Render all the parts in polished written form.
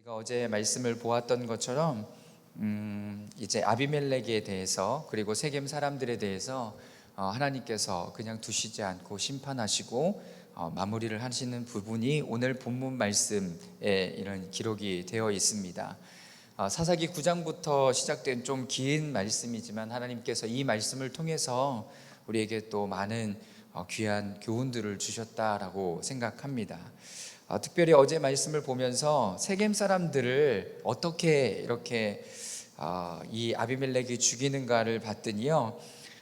우리가 어제 말씀을 보았던 것처럼 이제 아비멜렉에 대해서 그리고 세겜 사람들에 대해서 하나님께서 그냥 두시지 않고 심판하시고 마무리를 하시는 부분이 오늘 본문 말씀에 이런 기록이 되어 있습니다. 사사기 9장부터 시작된 좀 긴 말씀이지만 하나님께서 이 말씀을 통해서 우리에게 또 많은 귀한 교훈들을 주셨다라고 생각합니다. 특별히 어제 말씀을 보면서 세겜 사람들을 어떻게 이렇게 이 아비멜렉이 죽이는가를 봤더니요,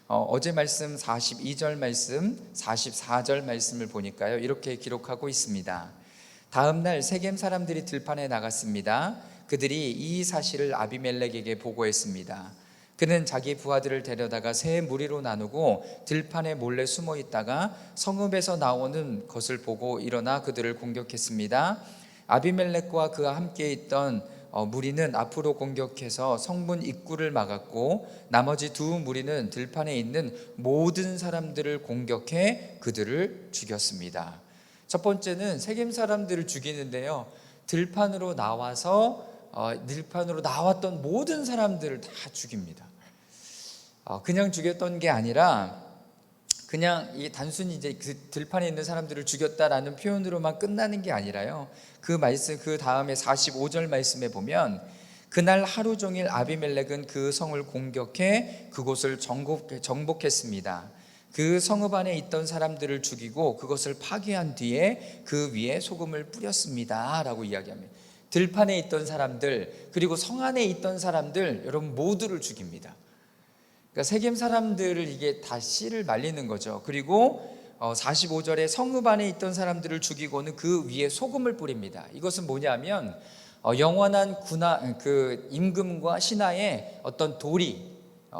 어제 말씀 42절 말씀 44절 말씀을 보니까요 이렇게 기록하고 있습니다. 다음 날 세겜 사람들이 들판에 나갔습니다. 그들이 이 사실을 아비멜렉에게 보고했습니다. 그는 자기 부하들을 데려다가 세 무리로 나누고 들판에 몰래 숨어 있다가 성읍에서 나오는 것을 보고 일어나 그들을 공격했습니다. 아비멜렉과 그와 함께 있던 무리는 앞으로 공격해서 성문 입구를 막았고 나머지 두 무리는 들판에 있는 모든 사람들을 공격해 그들을 죽였습니다. 첫 번째는 세겜 사람들을 죽이는데요, 들판으로 나왔던 모든 사람들을 다 죽입니다. 그냥 죽였던 게 아니라 그냥 단순히 이제 그 들판에 있는 사람들을 죽였다라는 표현으로만 끝나는 게 아니라요, 그 다음에 45절 말씀에 보면 그날 하루 종일 아비멜렉은 그 성을 공격해 그곳을 정복했습니다. 그 성읍 안에 있던 사람들을 죽이고 그것을 파괴한 뒤에 그 위에 소금을 뿌렸습니다 라고 이야기합니다. 들판에 있던 사람들 그리고 성 안에 있던 사람들 여러분 모두를 죽입니다. 그러니까 세겜 사람들을 이게 다 씨를 말리는 거죠. 그리고 45절에 성읍 안에 있던 사람들을 죽이고는 그 위에 소금을 뿌립니다. 이것은 뭐냐면 영원한 임금과 신하의 어떤 도리,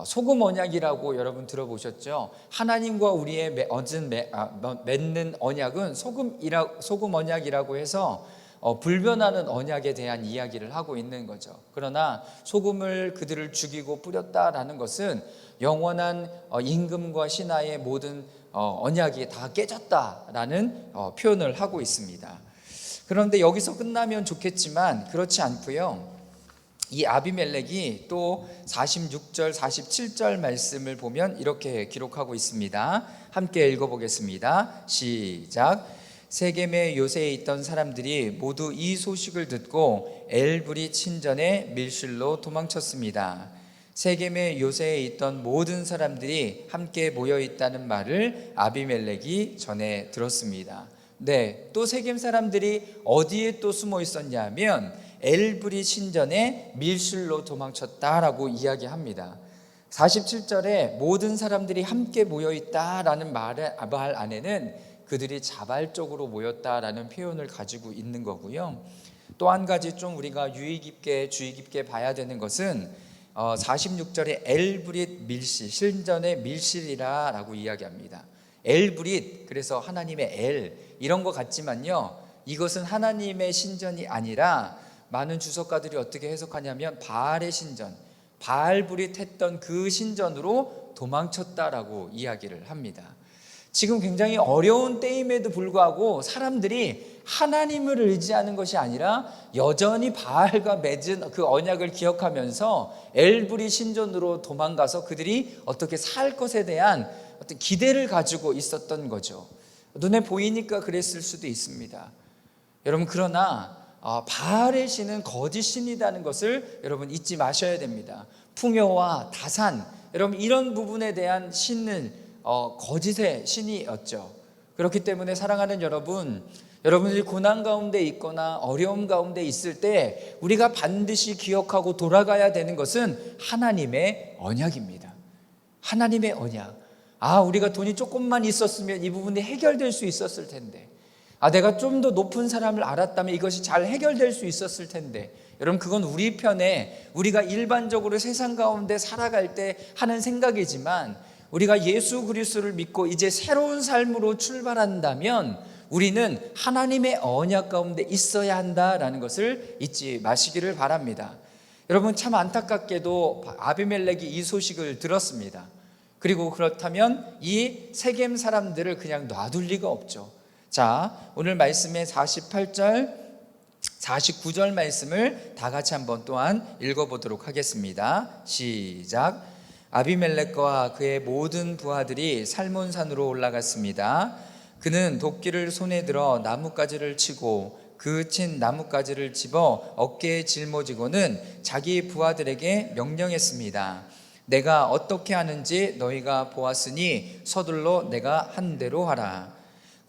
소금 언약이라고 여러분 들어보셨죠? 하나님과 우리의 맺는 언약은 소금 언약이라고 해서 불변하는 언약에 대한 이야기를 하고 있는 거죠. 그러나 소금을 그들을 죽이고 뿌렸다라는 것은 영원한 임금과 신하의 모든 언약이 다 깨졌다라는 표현을 하고 있습니다. 그런데 여기서 끝나면 좋겠지만 그렇지 않고요, 이 아비멜렉이 또 46절 47절 말씀을 보면 이렇게 기록하고 있습니다. 함께 읽어보겠습니다. 시작. 세겜의 요새에 있던 사람들이 모두 이 소식을 듣고 엘브리 친전의 밀실로 도망쳤습니다. 세겜의 요새에 있던 모든 사람들이 함께 모여 있다는 말을 아비멜렉이 전해 들었습니다. 네, 또 세겜 사람들이 어디에 또 숨어 있었냐면 엘브리 친전의 밀실로 도망쳤다라고 이야기합니다. 47절에 모든 사람들이 함께 모여 있다라는 말 안에는 그들이 자발적으로 모였다라는 표현을 가지고 있는 거고요. 또 한 가지 좀 우리가 주의 깊게 봐야 되는 것은 46절에 엘브릿 밀실, 신전의 밀실이라고 이야기합니다. 엘브릿, 그래서 하나님의 엘 이런 것 같지만요, 이것은 하나님의 신전이 아니라 많은 주석가들이 어떻게 해석하냐면 바알의 신전, 바알브릿 했던 그 신전으로 도망쳤다라고 이야기를 합니다. 지금 굉장히 어려운 때임에도 불구하고 사람들이 하나님을 의지하는 것이 아니라 여전히 바알과 맺은 그 언약을 기억하면서 엘브리 신전으로 도망가서 그들이 어떻게 살 것에 대한 어떤 기대를 가지고 있었던 거죠. 눈에 보이니까 그랬을 수도 있습니다. 여러분, 그러나 바알의 신은 거짓 신이라는 것을 여러분 잊지 마셔야 됩니다. 풍요와 다산, 여러분 이런 부분에 대한 신은 거짓의 신이었죠. 그렇기 때문에 사랑하는 여러분들이 고난 가운데 있거나 어려움 가운데 있을 때 우리가 반드시 기억하고 돌아가야 되는 것은 하나님의 언약입니다. 하나님의 언약. 우리가 돈이 조금만 있었으면 이 부분이 해결될 수 있었을 텐데, 내가 좀 더 높은 사람을 알았다면 이것이 잘 해결될 수 있었을 텐데. 여러분, 그건 우리 편에 우리가 일반적으로 세상 가운데 살아갈 때 하는 생각이지만, 우리가 예수 그리스도를 믿고 이제 새로운 삶으로 출발한다면 우리는 하나님의 언약 가운데 있어야 한다라는 것을 잊지 마시기를 바랍니다. 여러분, 참 안타깝게도 아비멜렉이 이 소식을 들었습니다. 그리고 그렇다면 이 세겜 사람들을 그냥 놔둘 리가 없죠. 자, 오늘 말씀의 48절 49절 말씀을 다 같이 한번 또한 읽어보도록 하겠습니다. 시작. 아비멜렉과 그의 모든 부하들이 살몬산으로 올라갔습니다. 그는 도끼를 손에 들어 나뭇가지를 치고 그 친 나뭇가지를 집어 어깨에 짊어지고는 자기 부하들에게 명령했습니다. 내가 어떻게 하는지 너희가 보았으니 서둘러 내가 한 대로 하라.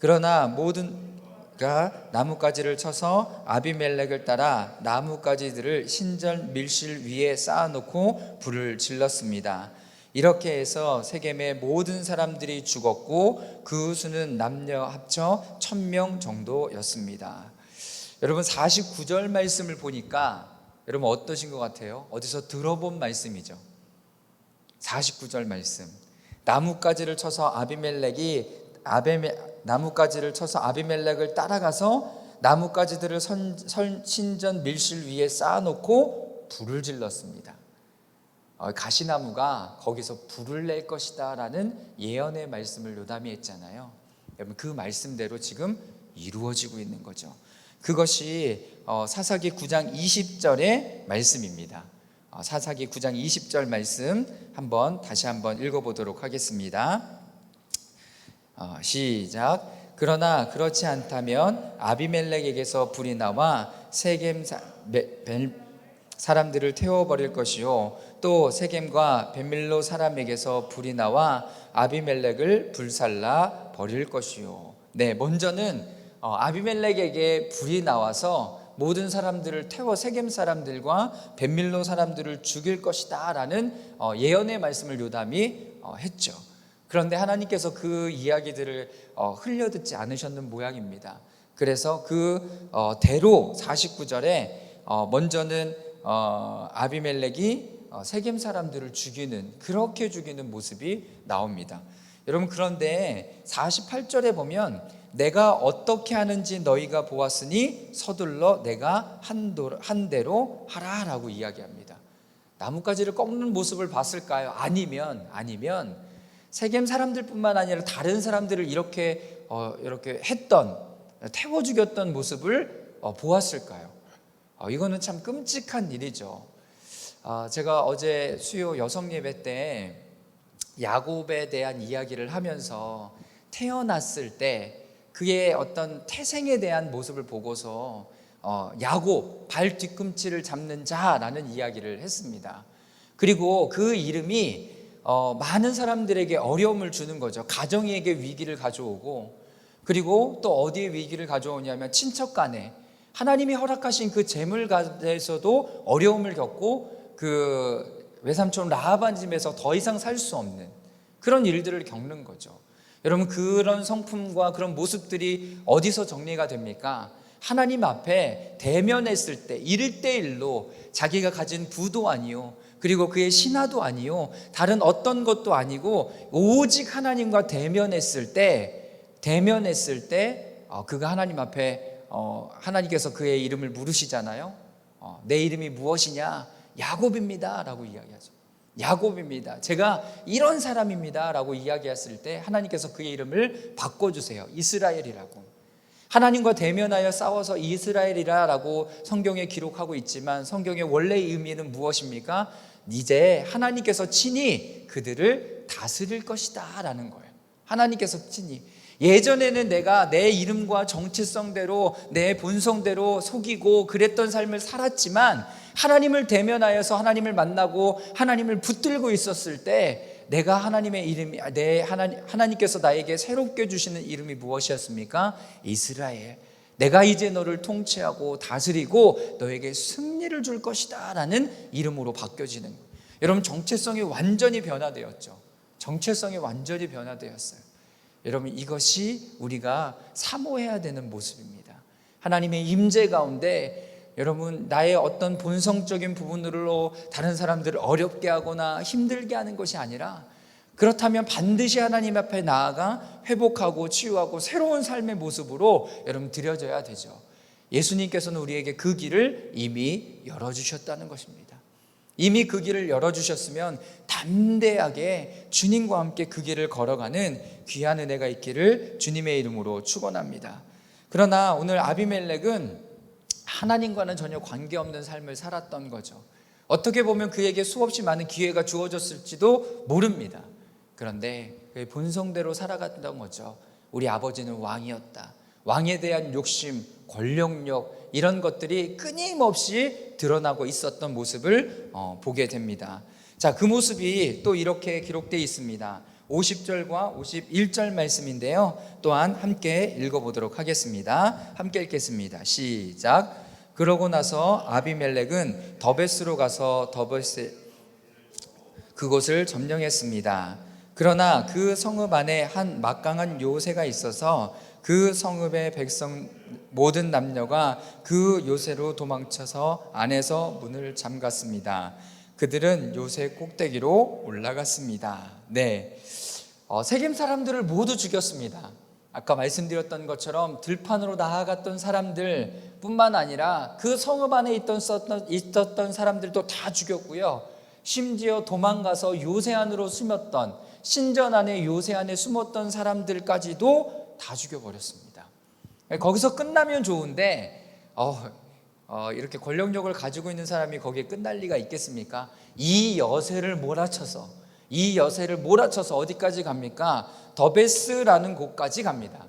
그러나 모든 나뭇가지를 쳐서 아비멜렉을 따라 나뭇가지들을 신전 밀실 위에 쌓아놓고 불을 질렀습니다. 이렇게 해서 세겜의 모든 사람들이 죽었고 그 수는 남녀 합쳐 1000명 정도였습니다. 여러분 49절 말씀을 보니까 여러분 어떠신 것 같아요? 어디서 들어본 말씀이죠. 49절 말씀, 나뭇가지를 쳐서 아비멜렉을 따라가서 나뭇가지들을 신전 밀실 위에 쌓아놓고 불을 질렀습니다. 가시나무가 거기서 불을 낼 것이다 라는 예언의 말씀을 요담이 했잖아요. 여러분 그 말씀대로 지금 이루어지고 있는 거죠. 그것이 사사기 9장 20절의 말씀입니다. 사사기 9장 20절 말씀 다시 한번 읽어보도록 하겠습니다. 시작. 그러나 그렇지 않다면 아비멜렉에게서 불이 나와 세겜 사람들을 태워버릴 것이요 또 세겜과 벳밀로 사람에게서 불이 나와 아비멜렉을 불살라 버릴 것이요. 먼저는 아비멜렉에게 불이 나와서 모든 사람들을 태워 세겜 사람들과 벳밀로 사람들을 죽일 것이다 라는 예언의 말씀을 요담이 했죠. 그런데 하나님께서 그 이야기들을 흘려듣지 않으셨는 모양입니다. 그래서 그 대로 49절에 먼저는 아비멜렉이 세겜 사람들을 그렇게 죽이는 모습이 나옵니다. 여러분 그런데 48절에 보면 내가 어떻게 하는지 너희가 보았으니 서둘러 내가 한 대로 하라 라고 이야기합니다. 나뭇가지를 꺾는 모습을 봤을까요? 아니면 세겜 사람들뿐만 아니라 다른 사람들을 이렇게 태워 죽였던 모습을 보았을까요? 이거는 참 끔찍한 일이죠. 제가 어제 수요 여성 예배 때 야곱에 대한 이야기를 하면서 태어났을 때 그의 어떤 태생에 대한 모습을 보고서 야곱, 발 뒤꿈치를 잡는 자라는 이야기를 했습니다. 그리고 그 이름이 많은 사람들에게 어려움을 주는 거죠. 가정에게 위기를 가져오고, 그리고 또 어디에 위기를 가져오냐면 친척 간에 하나님이 허락하신 그 재물 가운데서도 어려움을 겪고 그 외삼촌 라하반 집에서 더 이상 살 수 없는 그런 일들을 겪는 거죠. 여러분 그런 성품과 그런 모습들이 어디서 정리가 됩니까? 하나님 앞에 대면했을 때 1대1로 자기가 가진 부도 아니요 그리고 그의 신하도 아니요 다른 어떤 것도 아니고 오직 하나님과 대면했을 때 그가 하나님 앞에 하나님께서 그의 이름을 물으시잖아요. 내 이름이 무엇이냐? 야곱입니다 라고 이야기하죠. 야곱입니다. 제가 이런 사람입니다 라고 이야기했을 때 하나님께서 그의 이름을 바꿔주세요. 이스라엘이라고. 하나님과 대면하여 싸워서 이스라엘이라 라고 성경에 기록하고 있지만 성경의 원래 의미는 무엇입니까? 이제 하나님께서 친히 그들을 다스릴 것이다 라는 거예요. 하나님께서 친히. 예전에는 내가 내 이름과 정체성대로 내 본성대로 속이고 그랬던 삶을 살았지만 하나님을 대면하여서 하나님을 만나고 하나님을 붙들고 있었을 때 내가 하나님의 이름이 하나님께서 나에게 새롭게 주시는 이름이 무엇이었습니까? 이스라엘. 내가 이제 너를 통치하고 다스리고 너에게 승리를 줄 것이다 라는 이름으로 바뀌어지는 거예요. 여러분 정체성이 완전히 변화되었죠. 정체성이 완전히 변화되었어요. 여러분 이것이 우리가 사모해야 되는 모습입니다. 하나님의 임재 가운데 여러분 나의 어떤 본성적인 부분으로 다른 사람들을 어렵게 하거나 힘들게 하는 것이 아니라 그렇다면 반드시 하나님 앞에 나아가 회복하고 치유하고 새로운 삶의 모습으로 여러분 드려져야 되죠. 예수님께서는 우리에게 그 길을 이미 열어주셨다는 것입니다. 이미 그 길을 열어주셨으면 담대하게 주님과 함께 그 길을 걸어가는 귀한 은혜가 있기를 주님의 이름으로 축원합니다. 그러나 오늘 아비멜렉은 하나님과는 전혀 관계없는 삶을 살았던 거죠. 어떻게 보면 그에게 수없이 많은 기회가 주어졌을지도 모릅니다. 그런데 그의 본성대로 살아갔던 거죠. 우리 아버지는 왕이었다. 왕에 대한 욕심, 권력욕 이런 것들이 끊임없이 드러나고 있었던 모습을 보게 됩니다. 자, 그 모습이 또 이렇게 기록되어 있습니다. 50절과 51절 말씀인데요. 또한 함께 읽어보도록 하겠습니다. 함께 읽겠습니다. 시작. 그러고 나서 아비멜렉은 더베스로 가서 그곳을 점령했습니다. 그러나 그 성읍 안에 한 막강한 요새가 있어서 그 성읍의 백성 모든 남녀가 그 요새로 도망쳐서 안에서 문을 잠갔습니다. 그들은 요새 꼭대기로 올라갔습니다. 네, 세겜 사람들을 모두 죽였습니다. 아까 말씀드렸던 것처럼 들판으로 나아갔던 사람들 뿐만 아니라 그 성읍 안에 있었던 사람들도 다 죽였고요. 심지어 도망가서 요새 안으로 숨었던, 신전 안에 요새 안에 숨었던 사람들까지도 다 죽여버렸습니다. 거기서 끝나면 좋은데 이렇게 권력력을 가지고 있는 사람이 거기에 끝날 리가 있겠습니까? 이 여세를 몰아쳐서 어디까지 갑니까? 더베스라는 곳까지 갑니다.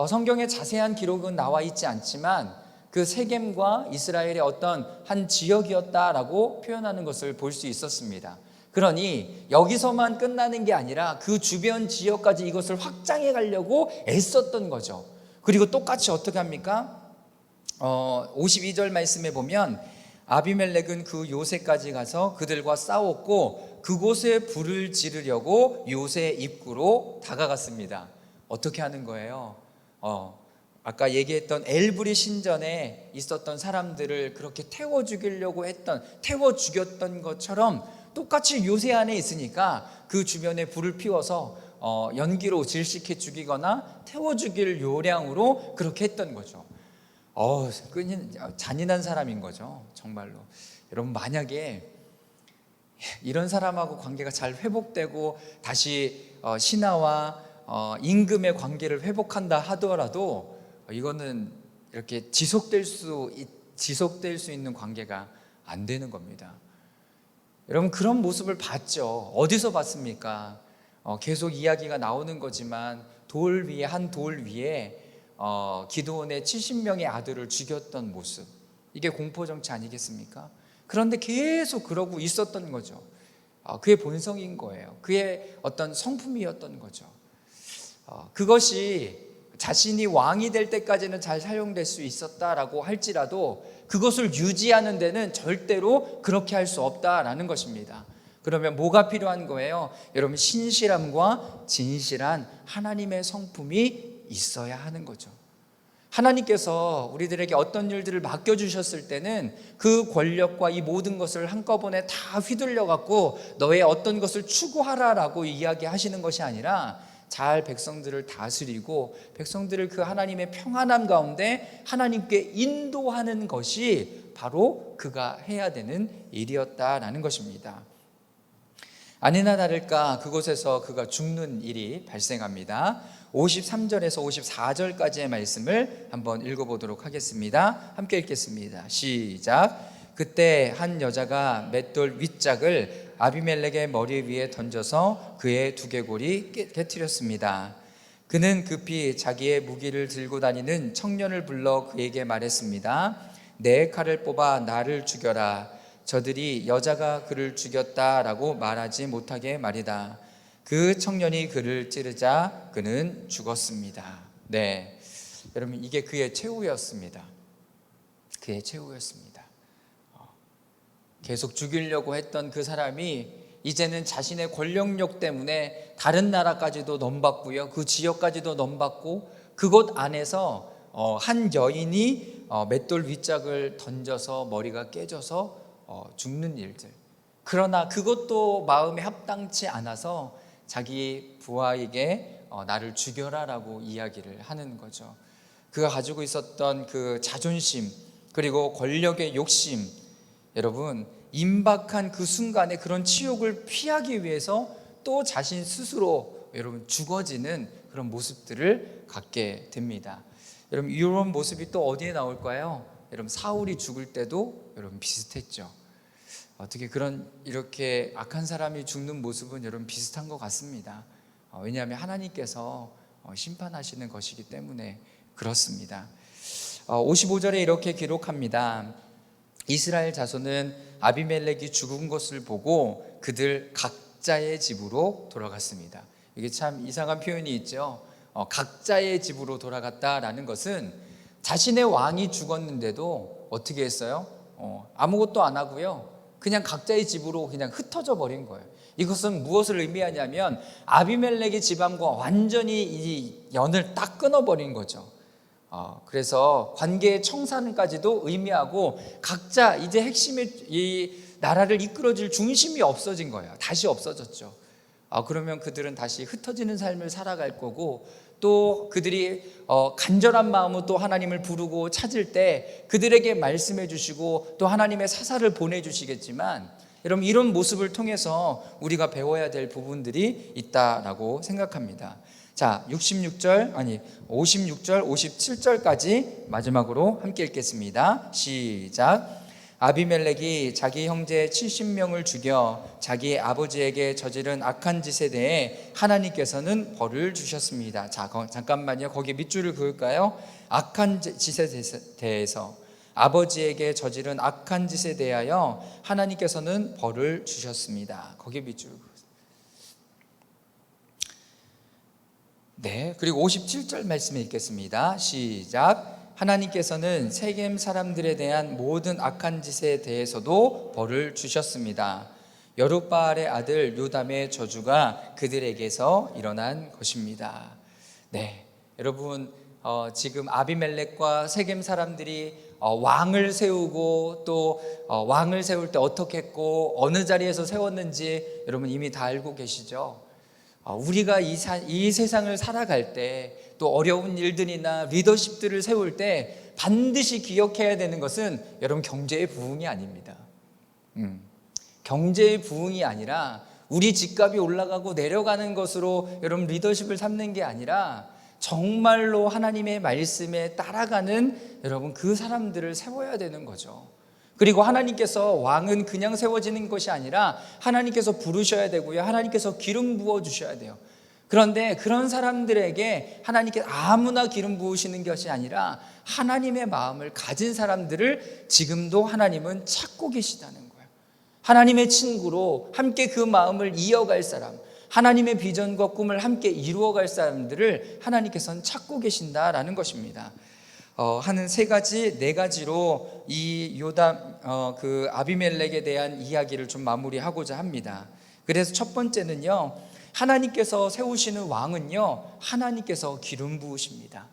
성경에 자세한 기록은 나와 있지 않지만 그 세겜과 이스라엘의 어떤 한 지역이었다라고 표현하는 것을 볼 수 있었습니다. 그러니 여기서만 끝나는 게 아니라 그 주변 지역까지 이것을 확장해 가려고 애썼던 거죠. 그리고 똑같이 어떻게 합니까? 52절 말씀에 보면 아비멜렉은 그 요새까지 가서 그들과 싸웠고 그곳에 불을 지르려고 요새 입구로 다가갔습니다. 어떻게 하는 거예요? 아까 얘기했던 엘브리 신전에 있었던 사람들을 그렇게 태워 죽였던 것처럼 똑같이 요새 안에 있으니까 그 주변에 불을 피워서 연기로 질식해 죽이거나 태워 죽일 요량으로 그렇게 했던 거죠. 잔인한 사람인 거죠. 정말로. 여러분, 만약에 이런 사람하고 관계가 잘 회복되고 다시 신하와 임금의 관계를 회복한다 하더라도 이거는 이렇게 지속될 수 있는 관계가 안 되는 겁니다. 여러분, 그런 모습을 봤죠. 어디서 봤습니까? 계속 이야기가 나오는 거지만 한 돌 위에 기드온의 70명의 아들을 죽였던 모습, 이게 공포정치 아니겠습니까? 그런데 계속 그러고 있었던 거죠. 그의 본성인 거예요. 그의 어떤 성품이었던 거죠. 그것이 자신이 왕이 될 때까지는 잘 사용될 수 있었다라고 할지라도 그것을 유지하는 데는 절대로 그렇게 할 수 없다라는 것입니다. 그러면 뭐가 필요한 거예요? 여러분, 신실함과 진실한 하나님의 성품이 있어야 하는 거죠. 하나님께서 우리들에게 어떤 일들을 맡겨주셨을 때는 그 권력과 이 모든 것을 한꺼번에 다 휘둘려 갖고 너의 어떤 것을 추구하라라고 이야기하시는 것이 아니라 잘 백성들을 다스리고 백성들을 그 하나님의 평안함 가운데 하나님께 인도하는 것이 바로 그가 해야 되는 일이었다라는 것입니다. 아니나 다를까 그곳에서 그가 죽는 일이 발생합니다. 53절에서 54절까지의 말씀을 한번 읽어보도록 하겠습니다. 함께 읽겠습니다. 시작. 그때 한 여자가 맷돌 윗짝을 아비멜렉의 머리 위에 던져서 그의 두개골이 깨트렸습니다. 그는 급히 자기의 무기를 들고 다니는 청년을 불러 그에게 말했습니다. 내 칼을 뽑아 나를 죽여라. 저들이 여자가 그를 죽였다라고 말하지 못하게 말이다. 그 청년이 그를 찌르자 그는 죽었습니다. 네, 여러분, 이게 그의 최후였습니다. 그의 최후였습니다. 계속 죽이려고 했던 그 사람이 이제는 자신의 권력력 때문에 다른 나라까지도 넘봤고요, 그 지역까지도 넘봤고, 그곳 안에서 한 여인이 맷돌 윗짝을 던져서 머리가 깨져서 죽는 일들. 그러나 그것도 마음에 합당치 않아서 자기 부하에게 나를 죽여라라고 이야기를 하는 거죠. 그가 가지고 있었던 그 자존심, 그리고 권력의 욕심, 여러분, 임박한 그 순간에 그런 치욕을 피하기 위해서 또 자신 스스로 여러분 죽어지는 그런 모습들을 갖게 됩니다. 여러분, 이런 모습이 또 어디에 나올까요? 여러분 사울이 죽을 때도 여러분 비슷했죠. 어떻게 이렇게 악한 사람이 죽는 모습은 여러분 비슷한 것 같습니다. 왜냐하면 하나님께서 심판하시는 것이기 때문에 그렇습니다. 55절에 이렇게 기록합니다. 이스라엘 자손은 아비멜렉이 죽은 것을 보고 그들 각자의 집으로 돌아갔습니다. 이게 참 이상한 표현이 있죠. 각자의 집으로 돌아갔다라는 것은 자신의 왕이 죽었는데도 어떻게 했어요? 아무것도 안 하고요, 그냥 각자의 집으로 그냥 흩어져 버린 거예요. 이것은 무엇을 의미하냐면 아비멜렉의 집안과 완전히 이 연을 딱 끊어버린 거죠. 그래서 관계의 청산까지도 의미하고 각자 이제 핵심의 이 나라를 이끌어줄 중심이 없어진 거예요. 다시 없어졌죠. 그러면 그들은 다시 흩어지는 삶을 살아갈 거고, 또 그들이 간절한 마음으로 또 하나님을 부르고 찾을 때 그들에게 말씀해 주시고 또 하나님의 사사를 보내주시겠지만, 여러분 이런 모습을 통해서 우리가 배워야 될 부분들이 있다라고 생각합니다. 자, 56절 57절까지 마지막으로 함께 읽겠습니다. 시작. 아비멜렉이 자기 형제 70명을 죽여 자기 아버지에게 저지른 악한 짓에 대해 하나님께서는 벌을 주셨습니다. 자, 잠깐만요. 거기 밑줄을 그을까요? 악한 짓에 대해서, 아버지에게 저지른 악한 짓에 대하여 하나님께서는 벌을 주셨습니다. 거기 밑줄을 그으세요. 네, 그리고 57절 말씀 읽겠습니다. 시작. 하나님께서는 세겜 사람들에 대한 모든 악한 짓에 대해서도 벌을 주셨습니다. 여룻바알의 아들 요담의 저주가 그들에게서 일어난 것입니다. 네, 여러분 지금 아비멜렉과 세겜 사람들이 왕을 세우고 또 왕을 세울 때 어떻게 했고 어느 자리에서 세웠는지 여러분 이미 다 알고 계시죠? 우리가 이 세상을 살아갈 때 또 어려운 일들이나 리더십들을 세울 때 반드시 기억해야 되는 것은 여러분 경제의 부흥이 아닙니다. 경제의 부흥이 아니라 우리 집값이 올라가고 내려가는 것으로 여러분 리더십을 삼는 게 아니라 정말로 하나님의 말씀에 따라가는 여러분 그 사람들을 세워야 되는 거죠. 그리고 하나님께서 왕은 그냥 세워지는 것이 아니라 하나님께서 부르셔야 되고요, 하나님께서 기름 부어 주셔야 돼요. 그런데 그런 사람들에게 하나님께서 아무나 기름 부으시는 것이 아니라 하나님의 마음을 가진 사람들을 지금도 하나님은 찾고 계시다는 거예요. 하나님의 친구로 함께 그 마음을 이어갈 사람, 하나님의 비전과 꿈을 함께 이루어갈 사람들을 하나님께서는 찾고 계신다라는 것입니다. 하는 네 가지로 이 요담 그 아비멜렉에 대한 이야기를 좀 마무리하고자 합니다. 그래서 첫 번째는요, 하나님께서 세우시는 왕은요, 하나님께서 기름 부으십니다.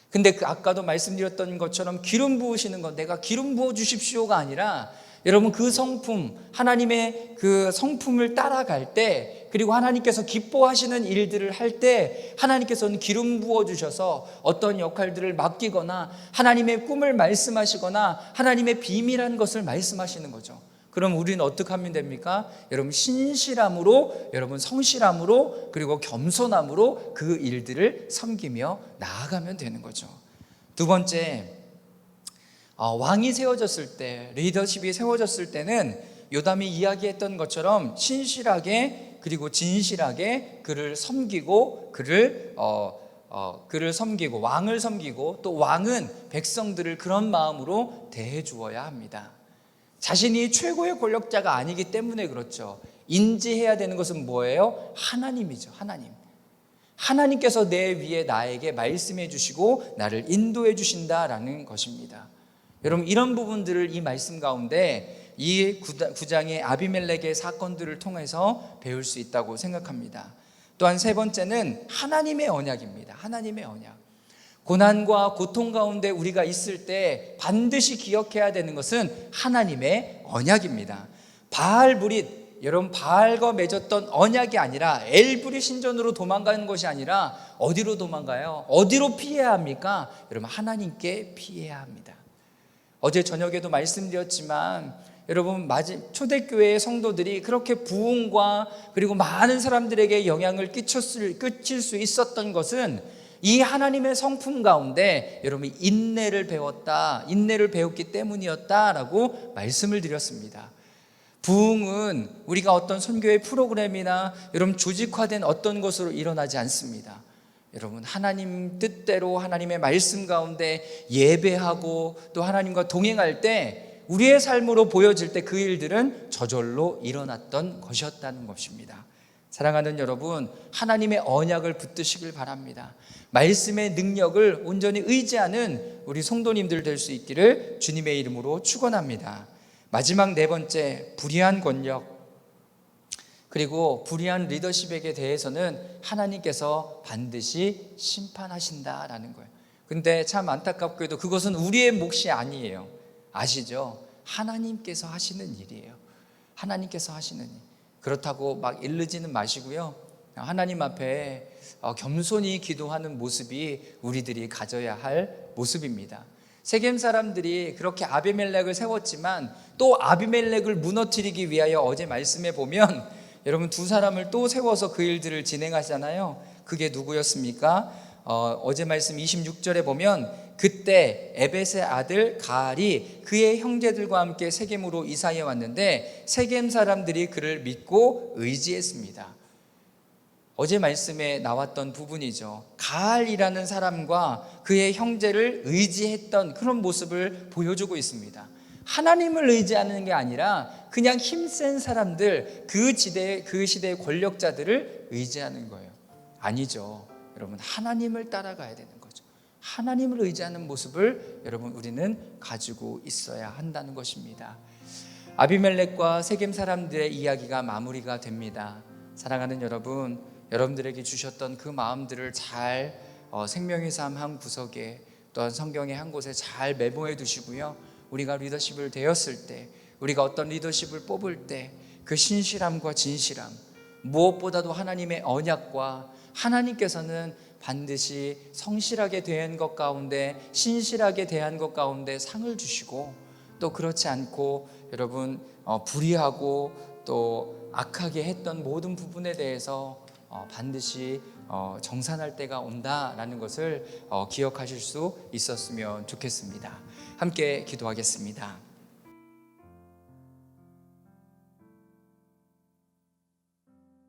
근데 아까도 말씀드렸던 것처럼 기름 부으시는 건 내가 기름 부어 주십시오가 아니라 여러분 그 성품, 하나님의 그 성품을 따라갈 때, 그리고 하나님께서 기뻐하시는 일들을 할 때 하나님께서는 기름 부어 주셔서 어떤 역할들을 맡기거나 하나님의 꿈을 말씀하시거나 하나님의 비밀한 것을 말씀하시는 거죠. 그럼 우리는 어떻게 하면 됩니까? 여러분 신실함으로, 여러분 성실함으로, 그리고 겸손함으로 그 일들을 섬기며 나아가면 되는 거죠. 두 번째, 왕이 세워졌을 때, 리더십이 세워졌을 때는 요담이 이야기했던 것처럼 신실하게 그리고 진실하게 그를 섬기고 그를 섬기고 왕을 섬기고, 또 왕은 백성들을 그런 마음으로 대해 주어야 합니다. 자신이 최고의 권력자가 아니기 때문에 그렇죠. 인지해야 되는 것은 뭐예요? 하나님이죠. 하나님께서 내 위에 나에게 말씀해 주시고 나를 인도해 주신다라는 것입니다. 여러분 이런 부분들을 이 말씀 가운데 이 9장의 아비멜렉의 사건들을 통해서 배울 수 있다고 생각합니다. 또한 세 번째는 하나님의 언약입니다. 하나님의 언약. 고난과 고통 가운데 우리가 있을 때 반드시 기억해야 되는 것은 하나님의 언약입니다. 바알브릿, 여러분 바알과 맺었던 언약이 아니라 엘브릿 신전으로 도망가는 것이 아니라 어디로 도망가요? 어디로 피해야 합니까? 여러분 하나님께 피해야 합니다. 어제 저녁에도 말씀드렸지만 여러분 초대교회의 성도들이 그렇게 부흥과 그리고 많은 사람들에게 영향을 끼칠 수 있었던 것은 이 하나님의 성품 가운데 여러분 인내를 배웠다, 인내를 배웠기 때문이었다라고 말씀을 드렸습니다. 부흥은 우리가 어떤 선교의 프로그램이나 여러분 조직화된 어떤 것으로 일어나지 않습니다. 여러분 하나님 뜻대로 하나님의 말씀 가운데 예배하고 또 하나님과 동행할 때 우리의 삶으로 보여질 때 그 일들은 저절로 일어났던 것이었다는 것입니다. 사랑하는 여러분, 하나님의 언약을 붙드시길 바랍니다. 말씀의 능력을 온전히 의지하는 우리 성도님들 될 수 있기를 주님의 이름으로 축원합니다. 마지막 네 번째, 불의한 권력 그리고 불의한 리더십에게 대해서는 하나님께서 반드시 심판하신다라는 거예요. 근데 참 안타깝게도 그것은 우리의 몫이 아니에요. 아시죠? 하나님께서 하시는 일이에요. 하나님께서 하시는 일. 그렇다고 막 일르지는 마시고요. 하나님 앞에 겸손히 기도하는 모습이 우리들이 가져야 할 모습입니다. 세겜 사람들이 그렇게 아비멜렉을 세웠지만 또 아비멜렉을 무너뜨리기 위하여 어제 말씀에 보면 여러분 두 사람을 또 세워서 그 일들을 진행하잖아요. 그게 누구였습니까? 어제 말씀 26절에 보면 그때 에벳의 아들 가알이 그의 형제들과 함께 세겜으로 이사해 왔는데 세겜 사람들이 그를 믿고 의지했습니다. 어제 말씀에 나왔던 부분이죠. 가알이라는 사람과 그의 형제를 의지했던 그런 모습을 보여주고 있습니다. 하나님을 의지하는 게 아니라 그냥 힘센 사람들, 그 시대의 권력자들을 의지하는 거예요. 아니죠. 여러분 하나님을 따라가야 되는 거죠. 하나님을 의지하는 모습을 여러분 우리는 가지고 있어야 한다는 것입니다. 아비멜렉과 세겜 사람들의 이야기가 마무리가 됩니다. 사랑하는 여러분, 여러분들에게 주셨던 그 마음들을 잘 생명의 삶 한 구석에 또한 성경의 한 곳에 잘 메모해 두시고요. 우리가 리더십을 되었을 때, 우리가 어떤 리더십을 뽑을 때 그 신실함과 진실함, 무엇보다도 하나님의 언약과 하나님께서는 반드시 성실하게 대한 것 가운데, 신실하게 대한 것 가운데 상을 주시고, 또 그렇지 않고 여러분 불의하고 또 악하게 했던 모든 부분에 대해서 반드시 정산할 때가 온다라는 것을 기억하실 수 있었으면 좋겠습니다. 함께 기도하겠습니다.